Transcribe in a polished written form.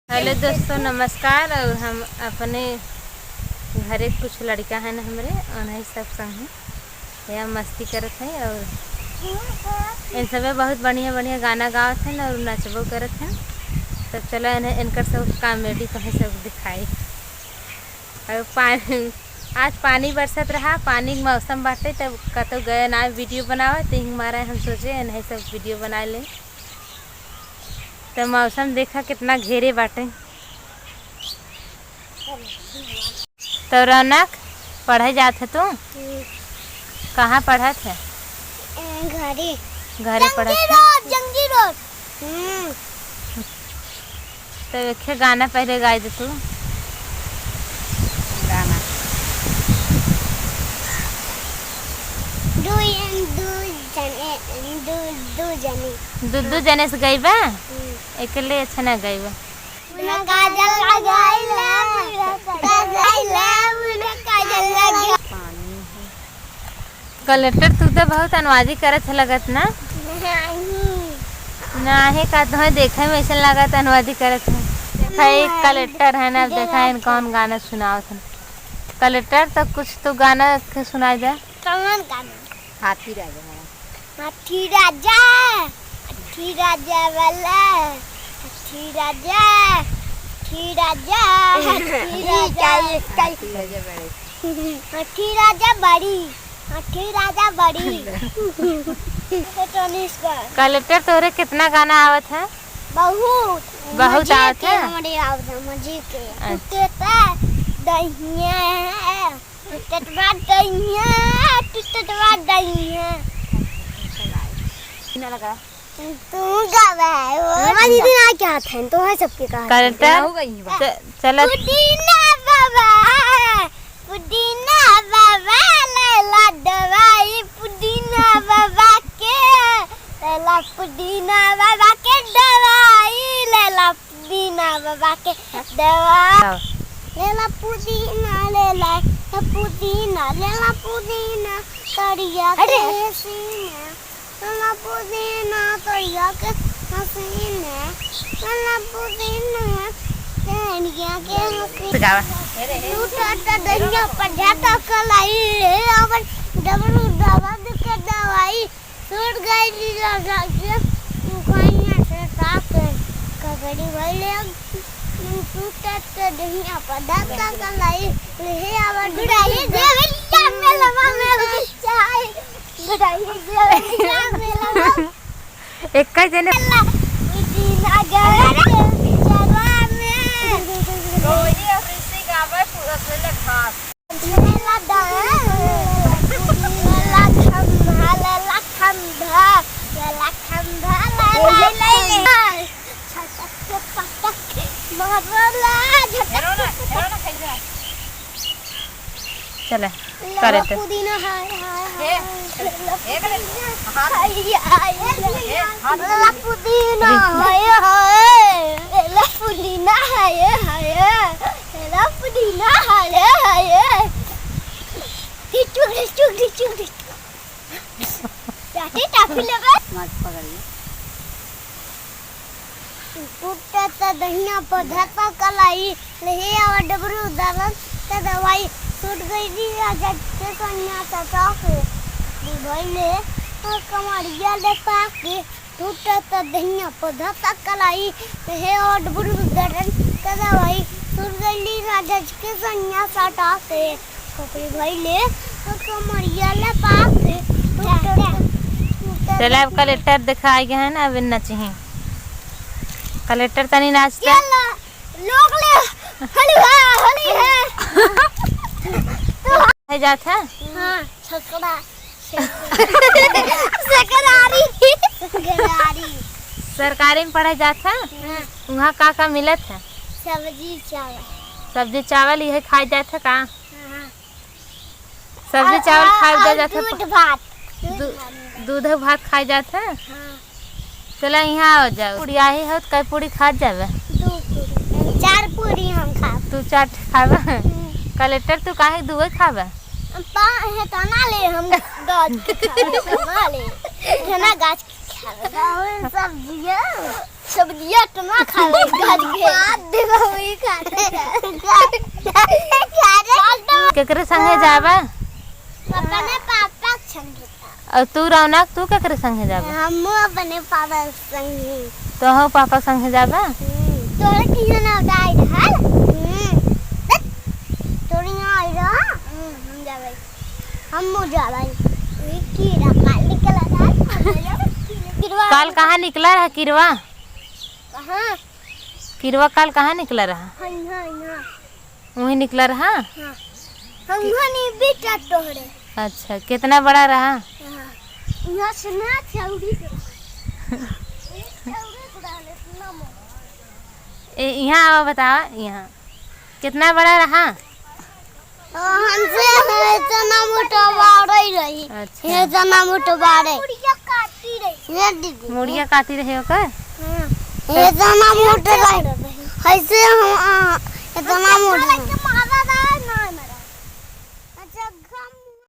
Hello दोस्तों, नमस्कार। और हम अपने घरे कुछ लड़का है ना हमरे उन्हें सब संग यहाँ मस्ती करत हैं और इन सब बहुत बढ़िया बढ़िया गाना गावत हैं और नचबो करत हैं। तब चलो इन्हें इनकर सब कॉमेडी कहीं सब दिखाई। और आज पानी बरसत रहा, पानी के मौसम बाटे, तब कतो गए ना वीडियो बनावे तो हमारा हम सोचे इन्हें सब वीडियो बना लें। तो मौसम देखा कितना घेरे बाटे। तो रौनक पढ़े जाते तू? कहाँ पढ़त है? घरे पढ़त है। जंगी रोड। तो एक गाना पहले गाई दे तू। गाना दू जने से गई बा, अकेले अच्छा ना गई बा। कलेक्टर तू तो बहुत अनवाजी करत है लगत ना? नहीं का तुम्हें देखे में ऐसा लगत अनवाजी करत है। भाई कलेक्टर है ना, देखा है कौन गाना सुनाओ थे। कलेक्टर तो कुछ तो गाना सुनाई दे। कौन गाना? हाथी राजा। हाथी राजा, हाथी राजा वाला, हाथी राजा, हाथी राजा, हाथी राजा, हाथी राजा बड़ी, हाथी राजा बड़ी। कलेक्टर तोरे कितना गाना आवत है? बहुत बहुत आवत है। हमारे मजी के दहिया है, टटवा दहिया, टटवा दहिया। लगा तू गावा है वो दीदी ना क्या थे तो है सबके कहा कलेक्टर चलो पुदीना बाबा, पुदीना बाबा लैला दवाई, पुदीना बाबा के लैला, पुदीना बाबा के दवाई, लैला पुदीना बाबा के दवाई, लैला पुदीना, लैला पुदीना, लैला पुदीना करिया के सीना, लैला पुदीना करिया के हसीना, लैला पुदीना करिया के हसीना। टूटा दहिया पढ़ाता कलाई रे और डबरू दवा के दवाई छूट गई लीला जाके खाइया से साथ कगड़ी वाले टूटा दहिया पढ़ाता कलाई रे और डुराई देवलिया में लवा में चाय, डुराई देवलिया में लवा एक का जने पुदीना गए जवा में कोई ऋषि गावे पूरा ले खास लैला दा लैला खंभा, लैला खंभा, लैला खंभा, लैला लैला छटक के पटक मारला झटक चले करे तो पुदीना हाय हाय लैला पुदीना हाय हाय, लैला पुदीना हाय हाय, लैला पुदीना हाय हाय। टिचू टिचू टिचू टिचू टाटी टाफी लगा मत पकड़िए। टूटा दहिया पौधा कलाई ले और डबरू दवा का दवाई टूट गई दी राजा के कन्या तका के भइले और कमरिया ले पाके टूटा दहिया पौधा कलाई ले और डबरू दरन का दवाई टूट गई दी राजा के कन्या सटा के कोपरी भइले और कमरिया ले पाके चले अब कलेक्टर दिखाई गए हैं ना, अब नचिए। कलेक्टर तनी नाचते लोग ले हली है है जात है। हां छकड़ा सकरारी सकरारी सरकारी में पढ़े जात है। वहाँ का मिलत है? सब्जी चावल, सब्जी चावल यही खाई जात है का? सब्जी चावल खाई जात है। दूध भात, दूध भात खाई जात है। हां चला यहाँ आ जाओ। पूरी आई है तो कई पूरी खा जावे? 2 पूरी 4 पूरी हम खा। तू 4 खावा? कलेक्टर तू काहे 2 खावा? है तो ना ले हम गाछ के खावे ना ले, है ना गाछ के खावे सब्जियां। सब्जियां तो ना खा ले घर के बात दे वही खाते केकरे संगे जाबा? अपने पापा संगे। और तू रौनक तू केकरे संगे जाबा? हम अपने पापा संगे। तो हो पापा संगे जाबा? तोरे किने ना उठाई रहल? तोरे ना आई रहा? हम जाबै। हम जाबै। ई कीड़ा काल निकला था। काल कहाँ निकला रहा किरवा? कहाँ? किरवा काल कहाँ निकला रहा? हां। वहीं निकला रहा? हां। हम नहीं बेटा तोरे। अच्छा कितना बड़ा रहा? यहाँ सुना चौड़ी यहाँ आओ बताओ यहाँ कितना बड़ा रहा? हमसे इतना मोटा बाड़े रही। अच्छा ये इतना मोटा बाड़े। मुड़िया काटी रही। ये दीदी। मुड़िया काटी रहे ओकर? ये इतना मोटा रही। ऐसे हम इतना मोटा